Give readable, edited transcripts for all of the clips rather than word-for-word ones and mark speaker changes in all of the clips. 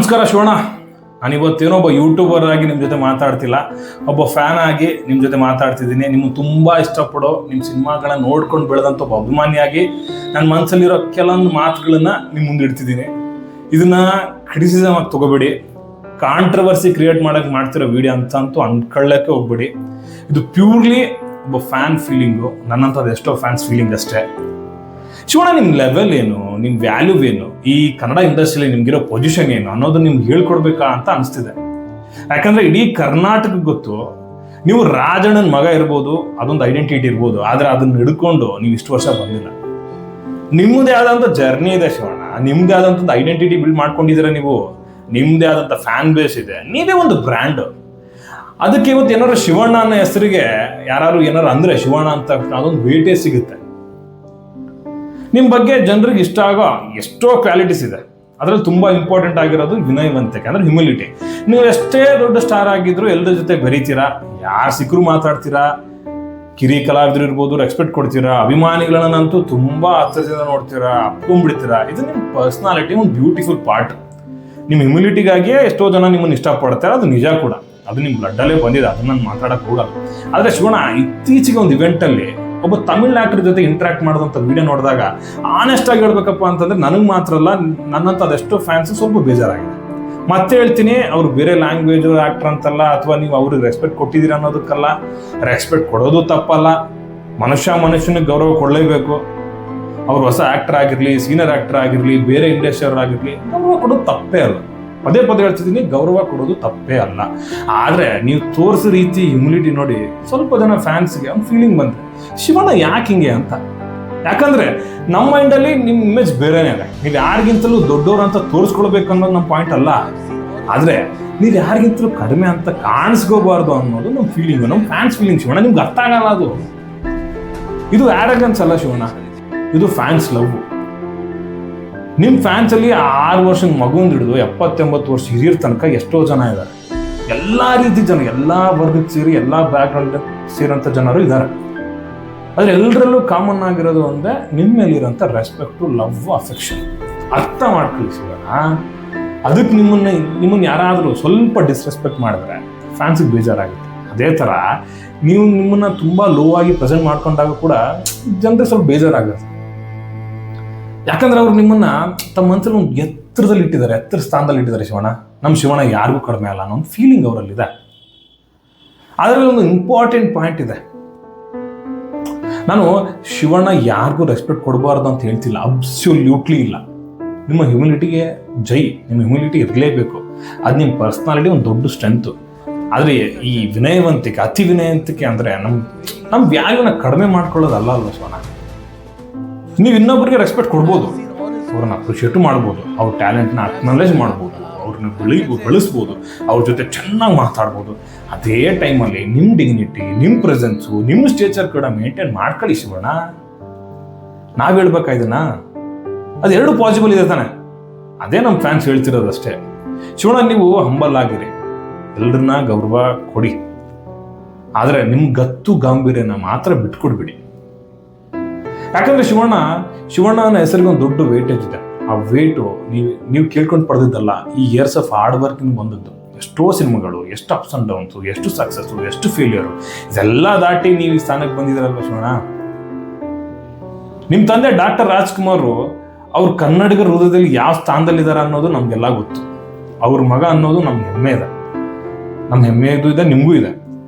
Speaker 1: ನಮಸ್ಕಾರ ಶಿವಣ್ಣ. ನಾನಿವತ್ತೇನೋ ಒಬ್ಬ ಯೂಟ್ಯೂಬರ್ ಆಗಿ ನಿಮ್ಮ ಜೊತೆ ಮಾತಾಡ್ತಿಲ್ಲ, ಒಬ್ಬ ಫ್ಯಾನ್ ಆಗಿ ನಿಮ್ಮ ಜೊತೆ ಮಾತಾಡ್ತಿದ್ದೀನಿ. ನಿಮ್ಗೆ ತುಂಬ ಇಷ್ಟಪಡೋ ನಿಮ್ಮ ಸಿನಿಮಾಗಳನ್ನ ನೋಡ್ಕೊಂಡು ಬೆಳೆದಂಥ ಒಬ್ಬ ಅಭಿಮಾನಿಯಾಗಿ ನನ್ನ ಮನಸ್ಸಲ್ಲಿರೋ ಕೆಲವೊಂದು ಮಾತುಗಳನ್ನ ನಿಮ್ಮ ಮುಂದೆ ಇಡ್ತಿದ್ದೀನಿ. ಇದನ್ನ ಕ್ರಿಟಿಸಿಸಮ್ ಆಗಿ ತಗೋಬೇಡಿ, ಕಾಂಟ್ರವರ್ಸಿ ಕ್ರಿಯೇಟ್ ಮಾಡೋಕ್ಕೆ ಮಾಡ್ತಿರೋ ವಿಡಿಯೋ ಅಂತೂ ಅನ್ಕೊಳ್ಳೋಕ್ಕೆ ಹೋಗ್ಬೇಡಿ. ಇದು ಪ್ಯೂರ್ಲಿ ಒಬ್ಬ ಫ್ಯಾನ್ ಫೀಲಿಂಗು, ನನ್ನಂಥದ್ದು ಎಷ್ಟೋ ಫ್ಯಾನ್ಸ್ ಫೀಲಿಂಗ್ ಅಷ್ಟೇ. ಶಿವಣ್ಣ, ನಿಮ್ಮ ಲೆವೆಲ್ ಏನು, ನಿಮ್ಮ ವ್ಯಾಲ್ಯೂ ಏನು, ಈ ಕನ್ನಡ ಇಂಡಸ್ಟ್ರಿಯಲ್ಲಿ ನಿಮ್ಗಿರೋ ಪೊಸಿಷನ್ ಏನು ಅನ್ನೋದು ನಿಮ್ಗೆ ಹೇಳ್ಕೊಡ್ಬೇಕಾ ಅಂತ ಅನಿಸ್ತಿದೆ. ಯಾಕಂದ್ರೆ ಇಡೀ ಕರ್ನಾಟಕಕ್ಕೆ ಗೊತ್ತು, ನೀವು ರಾಜಣ್ಣನ ಮಗ ಇರ್ಬೋದು, ಅದೊಂದು ಐಡೆಂಟಿಟಿ ಇರ್ಬೋದು, ಆದರೆ ಅದನ್ನ ಹಿಡ್ಕೊಂಡು ನೀವು ಇಷ್ಟು ವರ್ಷ ಬಂದಿಲ್ಲ. ನಿಮ್ಮದೇ ಆದಂಥ ಜರ್ನಿ ಇದೆ ಶಿವಣ್ಣ, ನಿಮ್ಮದೇ ಆದಂಥದ್ದು ಐಡೆಂಟಿಟಿ ಬಿಲ್ಡ್ ಮಾಡ್ಕೊಂಡಿದ್ದೀರ ನೀವು, ನಿಮ್ಮದೇ ಆದಂಥ ಫ್ಯಾನ್ ಬೇಸ್ ಇದೆ, ನೀವೇ ಒಂದು ಬ್ರ್ಯಾಂಡ್. ಅದಕ್ಕೆ ಇವತ್ತು ಏನಾದ್ರು ಶಿವಣ್ಣ ಅನ್ನೋ ಹೆಸರಿಗೆ ಯಾರು ಏನಾರು ಅಂದರೆ ಶಿವಣ್ಣ ಅಂತ ಅದೊಂದು ವೇಟೇ ಸಿಗುತ್ತೆ. ನಿಮ್ಮ ಬಗ್ಗೆ ಜನರಿಗೆ ಇಷ್ಟ ಆಗೋ ಎಷ್ಟೋ ಕ್ವಾಲಿಟೀಸ್ ಇದೆ. ಅದರಲ್ಲಿ ತುಂಬ ಇಂಪಾರ್ಟೆಂಟ್ ಆಗಿರೋದು ವಿನಯವಂತಿಕೆ, ಅಂದರೆ ಹ್ಯುಮಿಲಿಟಿ. ನೀವು ಎಷ್ಟೇ ದೊಡ್ಡ ಸ್ಟಾರ್ ಆಗಿದ್ರು ಎಲ್ಲರ ಜೊತೆ ಬೆರೀತೀರಾ, ಯಾರು ಸಿಕ್ಕರು ಮಾತಾಡ್ತೀರಾ, ಕಿರಿ ಕಲಾವಿದರು ಇರ್ಬೋದು, ರೆಸ್ಪೆಕ್ಟ್ ಕೊಡ್ತೀರಾ, ಅಭಿಮಾನಿಗಳನ್ನಂತೂ ತುಂಬ ಹತ್ತಿರದಿಂದ ನೋಡ್ತೀರಾ, ಅಪ್ಕೊಂಡ್ಬಿಡ್ತೀರಾ. ಇದು ನಿಮ್ಮ ಪರ್ಸ್ನಾಲಿಟಿ, ಒಂದು ಬ್ಯೂಟಿಫುಲ್ ಪಾರ್ಟ್. ನಿಮ್ಮ ಹ್ಯುಮಿಲಿಟಿಗಾಗಿಯೇ ಎಷ್ಟೋ ಜನ ನಿಮ್ಮನ್ನು ಇಷ್ಟಪಡ್ತಾರೆ, ಅದು ನಿಜ ಕೂಡ, ಅದು ನಿಮ್ಮ ಬ್ಲಡ್ಡಲ್ಲೇ ಬಂದಿದೆ, ಅದನ್ನ ನಾನು ಮಾತಾಡೋಕೆ ಹೋಗಲ್ಲ. ಆದರೆ ಶಿವಣ್ಣ, ಇತ್ತೀಚೆಗೆ ಒಂದು ಇವೆಂಟಲ್ಲಿ ಒಬ್ಬ ತಮಿಳ್ ಆಕ್ಟರ್ ಜೊತೆ ಇಂಟ್ರಾಕ್ಟ್ ಮಾಡೋದಂಥ ವಿಡಿಯೋ ನೋಡಿದಾಗ ಆನೆಸ್ಟ್ ಆಗಿ ಹೇಳ್ಬೇಕಪ್ಪ ಅಂತಂದ್ರೆ ನನಗೆ ಮಾತ್ರ ಅಲ್ಲ, ನನ್ನಂತ ಅದೆಷ್ಟೋ ಫ್ಯಾನ್ಸ್ ಸ್ವಲ್ಪ ಬೇಜಾರಾಗಿದೆ. ಮತ್ತೆ ಹೇಳ್ತೀನಿ, ಅವ್ರು ಬೇರೆ ಲ್ಯಾಂಗ್ವೇಜ್ ಆಕ್ಟರ್ ಅಂತಲ್ಲ, ಅಥವಾ ನೀವು ಅವ್ರಿಗೆ ರೆಸ್ಪೆಕ್ಟ್ ಕೊಟ್ಟಿದ್ದೀರ ಅನ್ನೋದಕ್ಕಲ್ಲ. ರೆಸ್ಪೆಕ್ಟ್ ಕೊಡೋದು ತಪ್ಪಲ್ಲ, ಮನುಷ್ಯನಿಗೆ ಗೌರವ ಕೊಡಲೇಬೇಕು. ಅವ್ರು ಹೊಸ ಆಕ್ಟರ್ ಆಗಿರಲಿ, ಸೀನಿಯರ್ ಆಕ್ಟರ್ ಆಗಿರಲಿ, ಬೇರೆ ಇಂಡಸ್ಟ್ರಿಯರ್ ಆಗಿರಲಿ, ಗೌರವ ಕೊಡೋದು ತಪ್ಪೇ ಅಲ್ಲ. ಪದೇ ಹೇಳ್ತಿದ್ದೀನಿ, ಗೌರವ ಕೊಡೋದು ತಪ್ಪೇ ಅಲ್ಲ. ಆದರೆ ನೀವು ತೋರಿಸೋ ರೀತಿ ಹ್ಯುಮಿಲಿಟಿ ನೋಡಿ ಸ್ವಲ್ಪ ಜನ ಫ್ಯಾನ್ಸ್ಗೆ ಒಂದು ಫೀಲಿಂಗ್ ಬಂದರೆ ಶಿವಣ್ಣ ಯಾಕೆ ಹಿಂಗೆ ಅಂತ. ಯಾಕಂದ್ರೆ ನಮ್ಮ ಮೈಂಡಲ್ಲಿ ನಿಮ್ಮ ಇಮೇಜ್ ಬೇರೆನೇ ಇದೆ. ನೀವು ಯಾರಿಗಿಂತಲೂ ದೊಡ್ಡವರು ಅಂತ ತೋರಿಸ್ಕೊಳ್ಬೇಕು ಅನ್ನೋದು ನಮ್ಮ ಪಾಯಿಂಟ್ ಅಲ್ಲ. ಆದರೆ ನೀವು ಯಾರಿಗಿಂತಲೂ ಕಡಿಮೆ ಅಂತ ಕಾಣಿಸ್ಕೋಬಾರ್ದು ಅನ್ನೋದು ನಮ್ಮ ಫೀಲಿಂಗು, ನಮ್ಮ ಫ್ಯಾನ್ಸ್ ಫೀಲಿಂಗ್. ಶಿವಣ್ಣ, ನಿಮ್ಗೆ ಅರ್ಥ ಆಗಲ್ಲ ಅದು. ಇದು ಆ್ಯರಗನ್ಸ್ ಅಲ್ಲ ಶಿವಣ್ಣ, ಇದು ಫ್ಯಾನ್ಸ್ ಲವ್. ನಿಮ್ಮ ಫ್ಯಾನ್ಸಲ್ಲಿ 6 ವರ್ಷದ ಮಗುವಿಂದ ಹಿಡಿದು 70-80 ವರ್ಷ ಹಿರಿಯರ ತನಕ ಎಷ್ಟೋ ಜನ ಇದ್ದಾರೆ. ಎಲ್ಲ ರೀತಿ ಜನ, ಎಲ್ಲ ವರ್ಗಕ್ಕೆ ಸೇರಿ, ಎಲ್ಲ ಬ್ಯಾಕ್ಗ್ರೌಂಡ್ ಸೇರೋಂಥ ಜನರು ಇದ್ದಾರೆ. ಆದರೆ ಎಲ್ಲರಲ್ಲೂ ಕಾಮನ್ ಆಗಿರೋದು ಒಂದೇ, ನಿಮ್ಮ ಮೇಲಿರೋಂಥ ರೆಸ್ಪೆಕ್ಟು, ಲವ್, ಅಫೆಕ್ಷನ್. ಅರ್ಥ ಮಾಡ್ಕೊಳ್ಳಿ ಶಿವಣ್ಣ. ಅದಕ್ಕೆ ನಿಮ್ಮನ್ನು ಯಾರಾದರೂ ಸ್ವಲ್ಪ ಡಿಸ್ರೆಸ್ಪೆಕ್ಟ್ ಮಾಡಿದ್ರೆ ಫ್ಯಾನ್ಸಿಗೆ ಬೇಜಾರಾಗುತ್ತೆ. ಅದೇ ಥರ ನೀವು ನಿಮ್ಮನ್ನು ತುಂಬ ಲೋ ಆಗಿ ಪ್ರೆಸೆಂಟ್ ಮಾಡ್ಕೊಂಡಾಗ ಕೂಡ ಜನರಿಗೆ ಸ್ವಲ್ಪ ಬೇಜಾರಾಗುತ್ತೆ. ಯಾಕಂದ್ರೆ ಅವ್ರು ನಿಮ್ಮನ್ನ ತಮ್ಮ ಮನಸ್ಸಲ್ಲಿ ಒಂದು ಎತ್ತರದಲ್ಲಿ ಇಟ್ಟಿದ್ದಾರೆ, ಎತ್ತರ ಸ್ಥಾನದಲ್ಲಿ ಇಟ್ಟಿದ್ದಾರೆ. ಶಿವಣ್ಣ, ನಮ್ಮ ಶಿವಣ್ಣ ಯಾರಿಗೂ ಕಡಿಮೆ ಅಲ್ಲ ಅನ್ನೋ ಒಂದು ಫೀಲಿಂಗ್ ಅವರಲ್ಲಿದೆ. ಅದರಲ್ಲಿ ಒಂದು ಇಂಪಾರ್ಟೆಂಟ್ ಪಾಯಿಂಟ್ ಇದೆ. ನಾನು ಶಿವಣ್ಣ ಯಾರಿಗೂ ರೆಸ್ಪೆಕ್ಟ್ ಕೊಡಬಾರ್ದು ಅಂತ ಹೇಳ್ತಿಲ್ಲ, ಅಬ್ಸಲ್ಯೂಟ್ಲಿ ಇಲ್ಲ. ನಿಮ್ಮ ಹ್ಯುಮಿಲಿಟಿಗೆ ಜೈ, ನಿಮ್ಮ ಹ್ಯುಮಿಲಿಟಿ ಇರಲೇಬೇಕು. ಅದು ನಿಮ್ಮ ಪರ್ಸ್ನಾಲಿಟಿ ಒಂದು ದೊಡ್ಡ ಸ್ಟ್ರೆಂತು. ಆದರೆ ಈ ವಿನಯವಂತಿಕೆ, ಅತಿ ವಿನಯವಂತಿಕೆ ಅಂದರೆ ನಮ್ಮ ವ್ಯಾಲ್ಯೂನ ಕಡಿಮೆ ಮಾಡ್ಕೊಳ್ಳೋದಲ್ಲ ಅಲ್ವ ಶಿವಣ್ಣ. ನೀವು ಇನ್ನೊಬ್ಬರಿಗೆ ರೆಸ್ಪೆಕ್ಟ್ ಕೊಡ್ಬೋದು, ಅವ್ರನ್ನ ಅಪ್ರಿಷಿಯೇಟ್ ಮಾಡ್ಬೋದು, ಅವ್ರ ಟ್ಯಾಲೆಂಟ್ನ ಅಕ್ನಾಲೇಜ್ ಮಾಡ್ಬೋದು, ಅವ್ರನ್ನ ಬೆಳೆಸ್ಬೋದು, ಅವ್ರ ಜೊತೆ ಚೆನ್ನಾಗಿ ಮಾತಾಡ್ಬೋದು. ಅದೇ ಟೈಮಲ್ಲಿ ನಿಮ್ಮ ಡಿಗ್ನಿಟಿ, ನಿಮ್ಮ ಪ್ರೆಸೆನ್ಸು, ನಿಮ್ಮ ಸ್ಟೇಚರ್ ಕೂಡ ಮೇಂಟೈನ್ ಮಾಡ್ಕೊಳ್ಳಿ ಶಿವಣ್ಣ. ನಾವು ಹೇಳ್ಬೇಕಾ ಇದನ್ನ? ಅದು ಎರಡು ಪಾಸಿಬಲ್ ಇದೆ ತಾನೆ. ಅದೇ ನಮ್ಮ ಫ್ಯಾನ್ಸ್ ಹೇಳ್ತಿರೋದಷ್ಟೇ. ಶಿವಣ್ಣ, ನೀವು ಹಂಬಲ್ ಆಗಿರಿ, ಎಲ್ರನ್ನ ಗೌರವ ಕೊಡಿ, ಆದರೆ ನಿಮ್ಮ ಗತ್ತು ಗಾಂಭೀರ್ಯನ ಮಾತ್ರ ಬಿಟ್ಕೊಡ್ಬಿಡಿ. ಯಾಕಂದ್ರೆ ಶಿವಣ್ಣನ ಹೆಸರಿಗೆ ಒಂದು ದೊಡ್ಡ ವೇಟೇಜ್ ಇದೆ. ಆ ವೇಟು ನೀವು ಕೇಳ್ಕೊಂಡು ಪಡೆದಿದ್ದಲ್ಲ, ಈ ಇಯರ್ಸ್ ಆಫ್ ಹಾರ್ಡ್ ವರ್ಕಿಂಗ್ ಬಂದದ್ದು. ಎಷ್ಟೋ ಸಿನಿಮಾಗಳು, ಎಷ್ಟು ಅಪ್ಸ್ ಅಂಡ್ ಡೌನ್ಸು, ಎಷ್ಟು ಸಕ್ಸಸ್ಸು, ಎಷ್ಟು ಫೇಲ್ಯೂರು, ಇದೆಲ್ಲ ದಾಟಿ ನೀವು ಈ ಸ್ಥಾನಕ್ಕೆ ಬಂದಿದ್ದೀರಲ್ವ ಶಿವಣ್ಣ. ನಿಮ್ಮ ತಂದೆ ಡಾಕ್ಟರ್ ರಾಜ್ಕುಮಾರ್ ಅವ್ರು ಕನ್ನಡಿಗರ ಹೃದಯದಲ್ಲಿ ಯಾವ ಸ್ಥಾನದಲ್ಲಿದ್ದಾರೆ ಅನ್ನೋದು ನಮಗೆಲ್ಲ ಗೊತ್ತು. ಅವ್ರ ಮಗ ಅನ್ನೋದು ನಮ್ಗೆ ಹೆಮ್ಮೆ ಇದೆ, ನಮ್ಮ ಹೆಮ್ಮೆದು ಇದೆ, ನಿಮಗೂ ಇದೆ.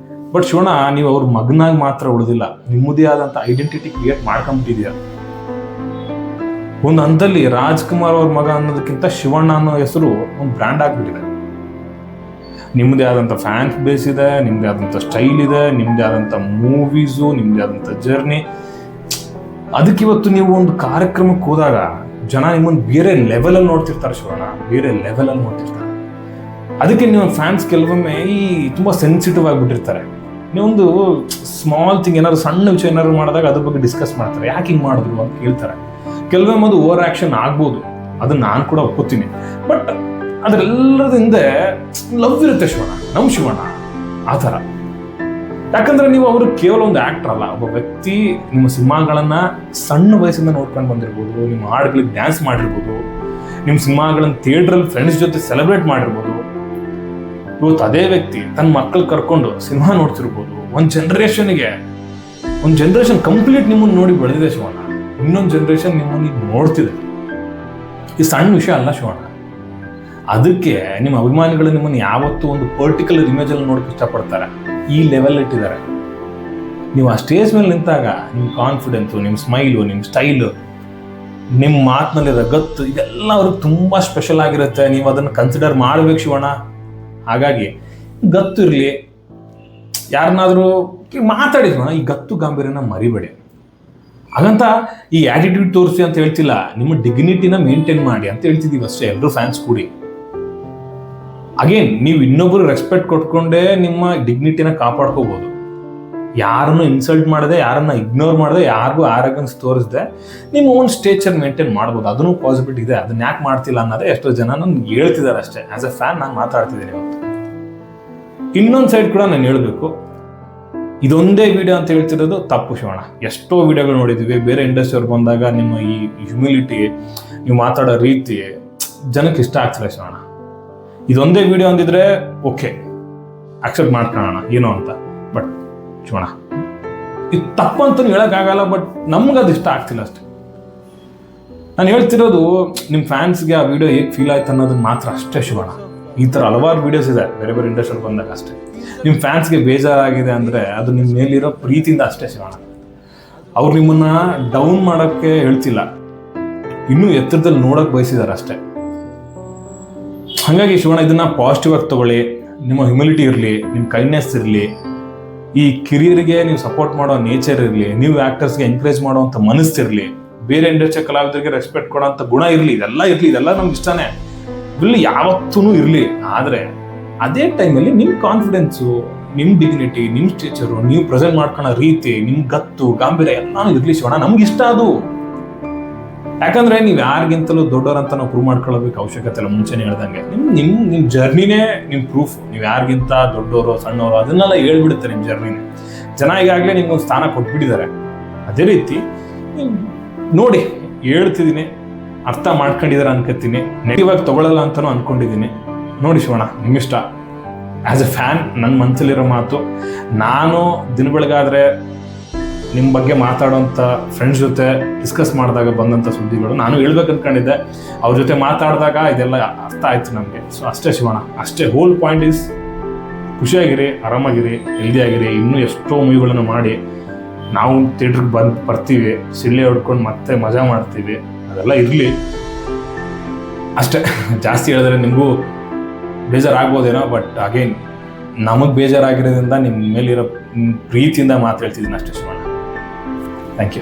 Speaker 1: ಬಟ್ ಶಿವಣ್ಣ, ನೀವು ಅವ್ರ ಮಗನಾಗಿ ಮಾತ್ರ ಉಳಿದಿಲ್ಲ, ನಿಮ್ಮದೇ ಆದಂಥ ಐಡೆಂಟಿಟಿ ಕ್ರಿಯೇಟ್ ಮಾಡ್ಕೊಂಬಿಟ್ಟಿದ್ದೀರ. ಒಂದು ಹಂತದಲ್ಲಿ ರಾಜ್ಕುಮಾರ್ ಅವ್ರ ಮಗ ಅನ್ನೋದಕ್ಕಿಂತ ಶಿವಣ್ಣ ಅನ್ನೋ ಹೆಸರು ಒಂದು ಬ್ರ್ಯಾಂಡ್ ಆಗಿಬಿಟ್ಟಿದೆ. ನಿಮ್ಮದೇ ಆದಂಥ ಫ್ಯಾನ್ಸ್ ಬೇಸ್ ಇದೆ, ನಿಮ್ಮದೇ ಆದಂಥ ಸ್ಟೈಲ್ ಇದೆ, ನಿಮ್ಮದೇ ಆದಂಥ ಮೂವೀಸು, ನಿಮ್ಮದೇ ಆದಂಥ ಜರ್ನಿ. ಅದಕ್ಕಿವತ್ತು ನೀವು ಒಂದು ಕಾರ್ಯಕ್ರಮಕ್ಕೆ ಹೋದಾಗ ಜನ ನಿಮ್ಮನ್ನು ಬೇರೆ ಲೆವೆಲಲ್ಲಿ ನೋಡ್ತಿರ್ತಾರೆ ಶಿವಣ್ಣ, ಬೇರೆ ಲೆವೆಲಲ್ಲಿ ನೋಡ್ತಿರ್ತಾರೆ. ಅದಕ್ಕೆ ನಿಮ್ಮ ಫ್ಯಾನ್ಸ್ ಕೆಲವೊಮ್ಮೆ ತುಂಬ ಸೆನ್ಸಿಟಿವ್ ಆಗಿಬಿಟ್ಟಿರ್ತಾರೆ. ನೀವೊಂದು ಸ್ಮಾಲ್ ಥಿಂಗ್, ಏನಾದ್ರು ಸಣ್ಣ ವಿಷಯ ಏನಾದ್ರು ಮಾಡಿದಾಗ ಅದ್ರ ಬಗ್ಗೆ ಡಿಸ್ಕಸ್ ಮಾಡ್ತಾರೆ, ಯಾಕೆ ಹಿಂಗೆ ಮಾಡಿದ್ರು ಅಂತ ಕೇಳ್ತಾರೆ. ಕೆಲವೊಮ್ಮೆ ಅದು ಓವರ್ ಆ್ಯಕ್ಷನ್ ಆಗ್ಬೋದು, ಅದನ್ನ ನಾನು ಕೂಡ ಒಪ್ಪುತ್ತೀನಿ. ಬಟ್ ಅದರೆಲ್ಲದ ಹಿಂದೆ ಲವ್ ಇರುತ್ತೆ ಶಿವಣ್ಣ, ನಮ್ಮ ಶಿವಣ್ಣ ಆ ಥರ. ಯಾಕಂದ್ರೆ ನೀವು ಅವರು ಕೇವಲ ಒಂದು ಆಕ್ಟರ್ ಅಲ್ಲ, ಒಬ್ಬ ವ್ಯಕ್ತಿ. ನಿಮ್ಮ ಸಿನಿಮಾಗಳನ್ನ ಸಣ್ಣ ವಯಸ್ಸಿಂದ ನೋಡ್ಕೊಂಡು ಬಂದಿರ್ಬೋದು, ನಿಮ್ಮ ಹಾಡುಗಳಿಗೆ ಡ್ಯಾನ್ಸ್ ಮಾಡಿರ್ಬೋದು, ನಿಮ್ಮ ಸಿನಿಮಾಗಳನ್ನ ಥಿಯೇಟ್ರಲ್ಲಿ ಫ್ರೆಂಡ್ಸ್ ಜೊತೆ ಸೆಲೆಬ್ರೇಟ್ ಮಾಡಿರ್ಬೋದು. ಇವತ್ತು ಅದೇ ವ್ಯಕ್ತಿ ತನ್ನ ಮಕ್ಕಳು ಕರ್ಕೊಂಡು ಸಿನಿಮಾ ನೋಡ್ತಿರ್ಬೋದು. ಒಂದು ಜನ್ರೇಷನ್ ಕಂಪ್ಲೀಟ್ ನಿಮ್ಮನ್ನು ನೋಡಿ ಬೆಳೆದಿದೆ ಶಿವಣ್ಣ. ಇನ್ನೊಂದು ಜನ್ರೇಷನ್ ನಿಮ್ಮನ್ನು ಈಗ ನೋಡ್ತಿದೆ. ಈ ಸಣ್ಣ ವಿಷಯ ಅಲ್ಲ ಶಿವಣ್ಣ. ಅದಕ್ಕೆ ನಿಮ್ಮ ಅಭಿಮಾನಿಗಳು ನಿಮ್ಮನ್ನು ಯಾವತ್ತೂ ಒಂದು ಪರ್ಟಿಕ್ಯುಲರ್ ಇಮೇಜಲ್ಲಿ ನೋಡೋಕೆ ಇಷ್ಟಪಡ್ತಾರೆ. ಈ ಲೆವೆಲ್ ಇಟ್ಟಿದ್ದಾರೆ. ನೀವು ಆ ಸ್ಟೇಜ್ ಮೇಲೆ ನಿಂತಾಗ ನಿಮ್ಮ ಕಾನ್ಫಿಡೆನ್ಸು, ನಿಮ್ಮ ಸ್ಮೈಲು, ನಿಮ್ಮ ಸ್ಟೈಲು, ನಿಮ್ಮ ಮಾತಿನಲ್ಲಿರೋ ಗತ್ತು, ಇದೆಲ್ಲ ಅವ್ರಿಗೆ ತುಂಬ ಸ್ಪೆಷಲ್ ಆಗಿರುತ್ತೆ. ನೀವು ಅದನ್ನು ಕನ್ಸಿಡರ್ ಮಾಡಬೇಕು ಶಿವಣ್ಣ. ಹಾಗಾಗಿ ಗತ್ತು ಇರಲಿ, ಯಾರನ್ನಾದರೂ ಮಾತಾಡಿ ಶಿವಣ್ಣ. ಈ ಗತ್ತು ಗಾಂಭೀರ್ಯನ ಮರಿಬೇಡಿ. ಹಾಗಂತ ಈ ಆ್ಯಟಿಟ್ಯೂಡ್ ತೋರಿಸಿ ಅಂತ ಹೇಳ್ತಿಲ್ಲ, ನಿಮ್ಮ ಡಿಗ್ನಿಟಿನ ಮೇಂಟೈನ್ ಮಾಡಿ ಅಂತ ಹೇಳ್ತಿದ್ದೀವಿ ಅಷ್ಟೇ. ಎಲ್ಲರೂ ಫ್ಯಾನ್ಸ್ ಕೂಡಿ. ಅಗೇನ್ ನೀವು ಇನ್ನೊಬ್ಬರು ರೆಸ್ಪೆಕ್ಟ್ ಕೊಟ್ಕೊಂಡೇ ನಿಮ್ಮ ಡಿಗ್ನಿಟಿನ ಕಾಪಾಡ್ಕೋಬೋದು. ಯಾರನ್ನು ಇನ್ಸಲ್ಟ್ ಮಾಡದೆ, ಯಾರನ್ನ ಇಗ್ನೋರ್ ಮಾಡದೆ, ಯಾರಿಗೂ ಆರೋಗ್ಯನ್ಸ್ ತೋರಿಸದೆ ನಿಮ್ಮ ಓನ್ ಸ್ಟೇಚರ್ ಮೇಂಟೈನ್ ಮಾಡ್ಬೋದು. ಅದನ್ನು ಪಾಸಿಬಿಲಿಟಿ ಇದೆ. ಅದನ್ನ ಯಾಕೆ ಮಾಡ್ತಿಲ್ಲ ಅನ್ನೋದೇ ಎಷ್ಟೋ ಜನ ನನ್ಗೆ ಹೇಳ್ತಿದ್ದಾರೆ ಅಷ್ಟೇ. ಆಸ್ ಎ ಫ್ಯಾನ್ ನಾನು ಮಾತಾಡ್ತಿದ್ದೀನಿ ಇವತ್ತು. ಇನ್ನೊಂದು ಸೈಡ್ ಕೂಡ ನಾನು ಹೇಳಬೇಕು, ಇದೊಂದೇ ವಿಡಿಯೋ ಅಂತ ಹೇಳ್ತಿರೋದು ತಪ್ಪು ಶಿವಣ್ಣ. ಎಷ್ಟೋ ವಿಡಿಯೋಗಳು ನೋಡಿದ್ದೀವಿ. ಬೇರೆ ಇಂಡಸ್ಟ್ರಿಯವ್ರು ಬಂದಾಗ ನಿಮ್ಮ ಈ ಹ್ಯುಮಿಲಿಟಿ, ನೀವು ಮಾತಾಡೋ ರೀತಿ ಜನಕ್ಕೆ ಇಷ್ಟ ಆಗ್ತಿಲ್ಲ ಶಿವಣ್ಣ. ಇದೊಂದೇ ವಿಡಿಯೋ ಅಂದಿದ್ರೆ ಓಕೆ, ಅಕ್ಸೆಪ್ಟ್ ಮಾಡ್ಕೊಳ್ಳೋಣ ಏನೋ ಅಂತ. ಬಟ್ ಶಿವಣ್ಣ, ಇದು ತಪ್ಪು ಅಂತಲೂ ಹೇಳೋಕ್ಕಾಗಲ್ಲ. ಬಟ್ ನಮ್ಗೆ ಅದು ಇಷ್ಟ ಆಗ್ತಿಲ್ಲ ಅಷ್ಟೇ. ನಾನು ಹೇಳ್ತಿರೋದು ನಿಮ್ಮ ಫ್ಯಾನ್ಸ್ಗೆ ಆ ವಿಡಿಯೋ ಹೇಗೆ ಫೀಲ್ ಆಯ್ತು ಅನ್ನೋದನ್ನ ಮಾತ್ರ ಅಷ್ಟೇ ಶಿವಣ್ಣ. ಈ ಥರ ಹಲವಾರು ವೀಡಿಯೋಸ್ ಇದೆ ಬೇರೆ ಬೇರೆ ಇಂಡಸ್ಟ್ರಿಯಲ್ಲಿ ಬಂದಾಗ ಅಷ್ಟೇ. ನಿಮ್ಮ ಫ್ಯಾನ್ಸ್ಗೆ ಬೇಜಾರಾಗಿದೆ ಅಂದರೆ ಅದು ನಿಮ್ಮ ಮೇಲಿರೋ ಪ್ರೀತಿಯಿಂದ ಅಷ್ಟೇ ಶಿವಣ್ಣ. ಅವ್ರು ನಿಮ್ಮನ್ನು ಡೌನ್ ಮಾಡೋಕ್ಕೆ ಹೇಳ್ತಿಲ್ಲ, ಇನ್ನೂ ಎತ್ತರದಲ್ಲಿ ನೋಡೋಕೆ ಬಯಸಿದ್ದಾರೆ ಅಷ್ಟೇ. ಹಾಗಾಗಿ ಶಿವಣ್ಣ, ಇದನ್ನು ಪಾಸಿಟಿವ್ ಆಗಿ ತೊಗೊಳ್ಳಿ. ನಿಮ್ಮ ಹ್ಯುಮಿಲಿಟಿ ಇರಲಿ, ನಿಮ್ಮ ಕೈಂಡ್ನೆಸ್ ಇರಲಿ, ಈ ಕಿರಿಯರಿಗೆ ನೀವು ಸಪೋರ್ಟ್ ಮಾಡೋ ನೇಚರ್ ಇರಲಿ, ನೀವು ಆ್ಯಕ್ಟರ್ಸ್ಗೆ ಎಂಕರೇಜ್ ಮಾಡೋವಂಥ ಮನಸ್ಸಿರಲಿ, ಬೇರೆ ಇಂಡಸ್ಟ್ರಿ ಕಲಾವಿದರಿಗೆ ರೆಸ್ಪೆಕ್ಟ್ ಕೊಡೋಂಥ ಗುಣ ಇರಲಿ, ಇದೆಲ್ಲ ನಮ್ಗೆ ಇಷ್ಟನೇ. ಇಲ್ಲಿ ಯಾವತ್ತೂ ಇರಲಿ. ಆದರೆ ಅದೇ ಟೈಮಲ್ಲಿ ನಿಮ್ಮ ಕಾನ್ಫಿಡೆನ್ಸು, ನಿಮ್ಮ ಡಿಗ್ನಿಟಿ, ನಿಮ್ಮ ಸ್ಟೇಚರು, ನೀವು ಪ್ರೆಸೆಂಟ್ ಮಾಡ್ಕೊಳ್ಳೋ ರೀತಿ, ನಿಮ್ಮ ಗತ್ತು ಗಾಂಭೀರ್ಯ ಎಲ್ಲಾನು ಇರಲಿ ಶಿವಣ್ಣ. ನಮ್ಗೆ ಇಷ್ಟ ಅದು. ಯಾಕಂದ್ರೆ ನೀವು ಯಾರಿಗಿಂತಲೂ ದೊಡ್ಡವರಂತ ನಾವು ಪ್ರೂವ್ ಮಾಡ್ಕೊಳ್ಳೋದಕ್ಕೆ ಅವಶ್ಯಕತೆ ಇಲ್ಲ. ಮುಂಚೆನೇ ಹೇಳ್ದಂಗೆ ನಿಮ್ಮ ಜರ್ನಿನೇ ನಿಮ್ಮ ಪ್ರೂಫ್. ನೀವು ಯಾರಿಗಿಂತ ದೊಡ್ಡವರು ಸಣ್ಣವರು ಅದನ್ನೆಲ್ಲ ಹೇಳ್ಬಿಡುತ್ತೆ ನಿಮ್ಮ ಜರ್ನಿನೇ. ಜನ ಈಗಾಗಲೇ ನಿಮ್ಗೊಂದು ಸ್ಥಾನ ಕೊಟ್ಬಿಟ್ಟಿದ್ದಾರೆ. ಅದೇ ರೀತಿ ನೀವು ನೋಡಿ, ಹೇಳ್ತಿದ್ದೀನಿ, ಅರ್ಥ ಮಾಡ್ಕೊಂಡಿದ್ದಾರೆ ಅನ್ಕೋತೀನಿ. ನೆಗೆಟಿವ್ ಆಗಿ ತೊಗೊಳ್ಳಲ್ಲ ಅಂತಲೂ ಅಂದ್ಕೊಂಡಿದ್ದೀನಿ. ನೋಡಿ ಶಿವಣ್ಣ, ನಿಮ್ಮಿಷ್ಟ. ಆ್ಯಸ್ ಎ ಫ್ಯಾನ್ ನನ್ನ ಮನಸ್ಸಲ್ಲಿರೋ ಮಾತು, ನಾನು ದಿನ ಬೆಳಗಾದರೆ ನಿಮ್ಮ ಬಗ್ಗೆ ಮಾತಾಡೋಂಥ ಫ್ರೆಂಡ್ಸ್ ಜೊತೆ ಡಿಸ್ಕಸ್ ಮಾಡಿದಾಗ ಬಂದಂಥ ಸುದ್ದಿಗಳು ನಾನು ಹೇಳ್ಬೇಕು ಅಂದ್ಕೊಂಡಿದ್ದೆ. ಅವ್ರ ಜೊತೆ ಮಾತಾಡಿದಾಗ ಇದೆಲ್ಲ ಅರ್ಥ ಆಯಿತು ನಮಗೆ. ಸೊ ಅಷ್ಟೇ ಶಿವಣ್ಣ, ಅಷ್ಟೇ. ಹೋಲ್ ಪಾಯಿಂಟ್ ಈಸ್ ಖುಷಿಯಾಗಿರಿ, ಆರಾಮಾಗಿರಿ, ಹೆಲ್ದಿಯಾಗಿರಿ. ಇನ್ನೂ ಎಷ್ಟೋ ಮೂವಿಗಳನ್ನು ಮಾಡಿ ನಾವು ಥಿಯೇಟ್ರಿಗೆ ಬರ್ತೀವಿ, ಸಿಳ್ಳೆ ಹೊಡ್ಕೊಂಡು ಮತ್ತೆ ಮಜಾ ಮಾಡ್ತೀವಿ. ಅದೆಲ್ಲ ಇರಲಿ ಅಷ್ಟೇ. ಜಾಸ್ತಿ ಹೇಳಿದ್ರೆ ನಿಮಗೂ ಬೇಜಾರಾಗ್ಬೋದೇನೋ. ಬಟ್ ಅಗೇನ್ ನಮಗೆ ಬೇಜಾರಾಗಿರೋದ್ರಿಂದ ನಿಮ್ಮ ಮೇಲಿರೋ ಪ್ರೀತಿಯಿಂದ ಮಾತು ಹೇಳ್ತಿದ್ದೀನಿ ಅಷ್ಟೇ ಶಿವಣ್ಣ. Thank you.